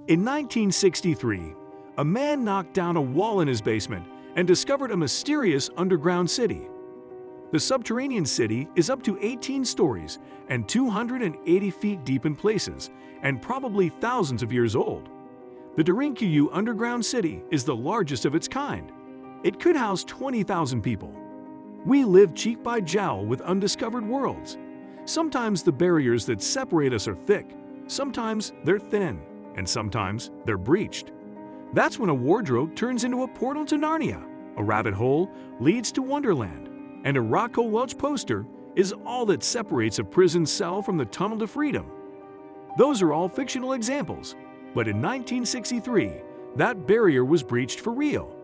In 1963, a man knocked down a wall in his basement and discovered a mysterious underground city. The subterranean city is up to 18 stories and 280 feet deep in places, and probably thousands of years old. The Derinkuyu Underground City is the largest of its kind. It could house 20,000 people. We live cheek by jowl with undiscovered worlds. Sometimes the barriers that separate us are thick, sometimes they're thin, and sometimes they're breached. That's when a wardrobe turns into a portal to Narnia, a rabbit hole leads to Wonderland, and a Rocco Welch poster is all that separates a prison cell from the tunnel to freedom. Those are all fictional examples, but in 1963, that barrier was breached for real.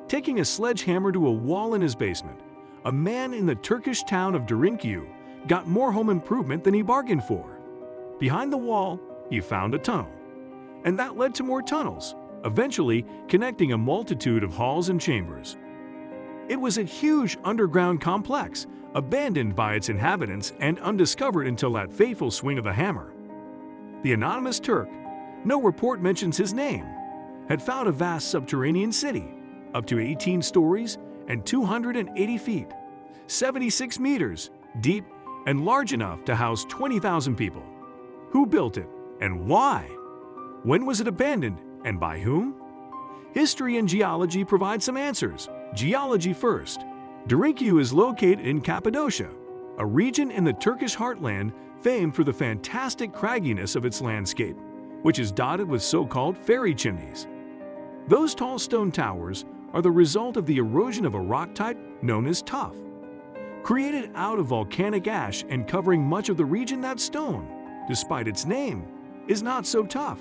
Taking a sledgehammer to a wall in his basement, a man in the Turkish town of Derinkuyu got more home improvement than he bargained for. Behind the wall, he found a tunnel. And that led to more tunnels, eventually connecting a multitude of halls and chambers. It was a huge underground complex, abandoned by its inhabitants and undiscovered until that fateful swing of the hammer. The anonymous Turk, no report mentions his name, had found a vast subterranean city, up to 18 stories and 280 feet, 76 meters deep and large enough to house 20,000 people. Who built it and why? When was it abandoned and by whom? History and geology provide some answers. Geology first. Derinkuyu is located in Cappadocia, a region in the Turkish heartland famed for the fantastic cragginess of its landscape, which is dotted with so-called fairy chimneys. Those tall stone towers are the result of the erosion of a rock type known as tuff. Created out of volcanic ash and covering much of the region, that stone, despite its name, is not so tough.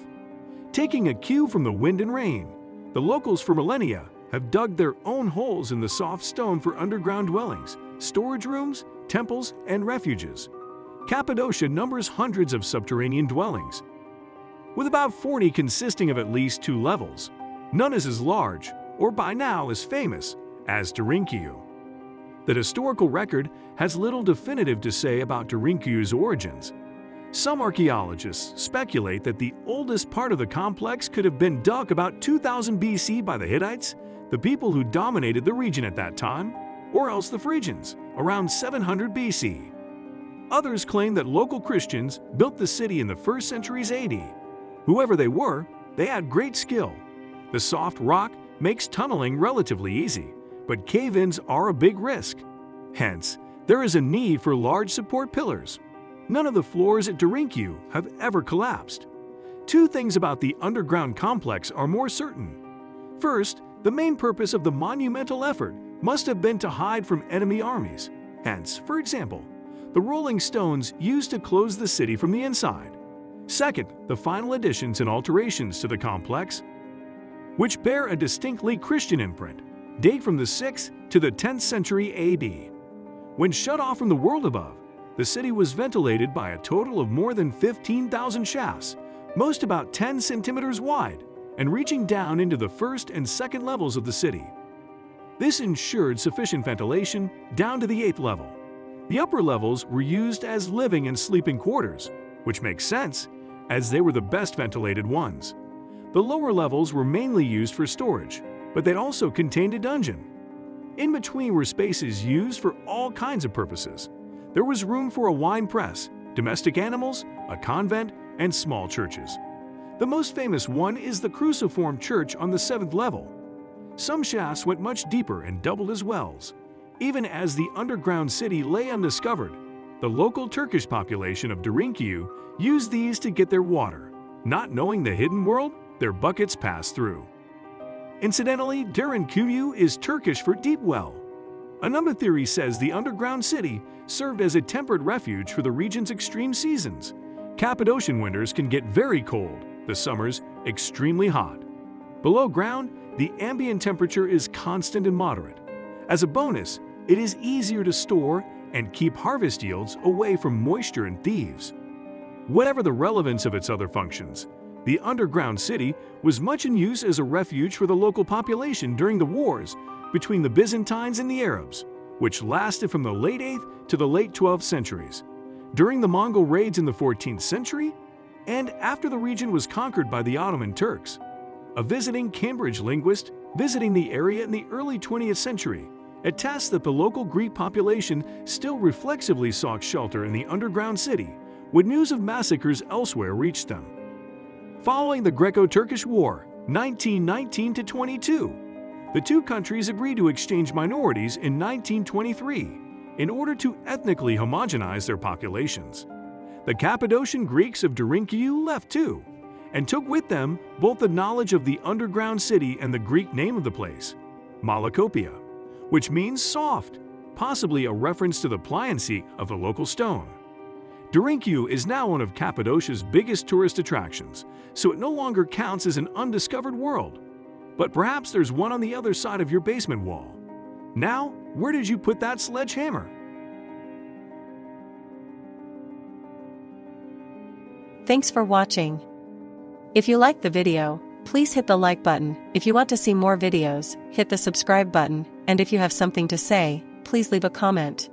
Taking a cue from the wind and rain, the locals for millennia have dug their own holes in the soft stone for underground dwellings, storage rooms, temples, and refuges. Cappadocia numbers hundreds of subterranean dwellings, with about 40 consisting of at least 2 levels. None is as large, or by now as famous, as Derinkuyu. The historical record has little definitive to say about Derinkuyu's origins. Some archaeologists speculate that the oldest part of the complex could have been dug about 2000 BC by the Hittites, the people who dominated the region at that time, or else the Phrygians, around 700 BC. Others claim that local Christians built the city in the 1st centuries AD. Whoever they were, they had great skill. The soft rock makes tunneling relatively easy, but cave-ins are a big risk. Hence, there is a need for large support pillars. None of the floors at Derinkuyu have ever collapsed. 2 things about the underground complex are more certain. First, the main purpose of the monumental effort must have been to hide from enemy armies. Hence, for example, the rolling stones used to close the city from the inside. Second, the final additions and alterations to the complex, which bear a distinctly Christian imprint, date from the 6th to the 10th century AD. When shut off from the world above, the city was ventilated by a total of more than 15,000 shafts, most about 10 centimeters wide, and reaching down into the 1st and 2nd levels of the city. This ensured sufficient ventilation down to the 8th level. The upper levels were used as living and sleeping quarters, which makes sense, as they were the best ventilated ones. The lower levels were mainly used for storage, but they'd also contained a dungeon. In between were spaces used for all kinds of purposes. There was room for a wine press, domestic animals, a convent, and small churches. The most famous one is the cruciform church on the 7th level. Some shafts went much deeper and doubled as wells. Even as the underground city lay undiscovered, the local Turkish population of Derinkuyu used these to get their water. Not knowing the hidden world, their buckets passed through. Incidentally, Derinkuyu is Turkish for deep well. Another theory says the underground city served as a temperate refuge for the region's extreme seasons. Cappadocian winters can get very cold, the summers extremely hot. Below ground, the ambient temperature is constant and moderate. As a bonus, it is easier to store and keep harvest yields away from moisture and thieves. Whatever the relevance of its other functions, the underground city was much in use as a refuge for the local population during the wars between the Byzantines and the Arabs, which lasted from the late 8th to the late 12th centuries. During the Mongol raids in the 14th century, and after the region was conquered by the Ottoman Turks. A visiting Cambridge linguist visiting the area in the early 20th century attests that the local Greek population still reflexively sought shelter in the underground city when news of massacres elsewhere reached them. Following the Greco-Turkish War, 1919-22, the two countries agreed to exchange minorities in 1923 in order to ethnically homogenize their populations. The Cappadocian Greeks of Derinkuyu left too, and took with them both the knowledge of the underground city and the Greek name of the place, Malakopia, which means soft, possibly a reference to the pliancy of the local stone. Derinkuyu is now one of Cappadocia's biggest tourist attractions, so it no longer counts as an undiscovered world. But perhaps there's one on the other side of your basement wall. Now, where did you put that sledgehammer? Thanks for watching. If you liked the video, please hit the like button. If you want to see more videos, hit the subscribe button, and if you have something to say, please leave a comment.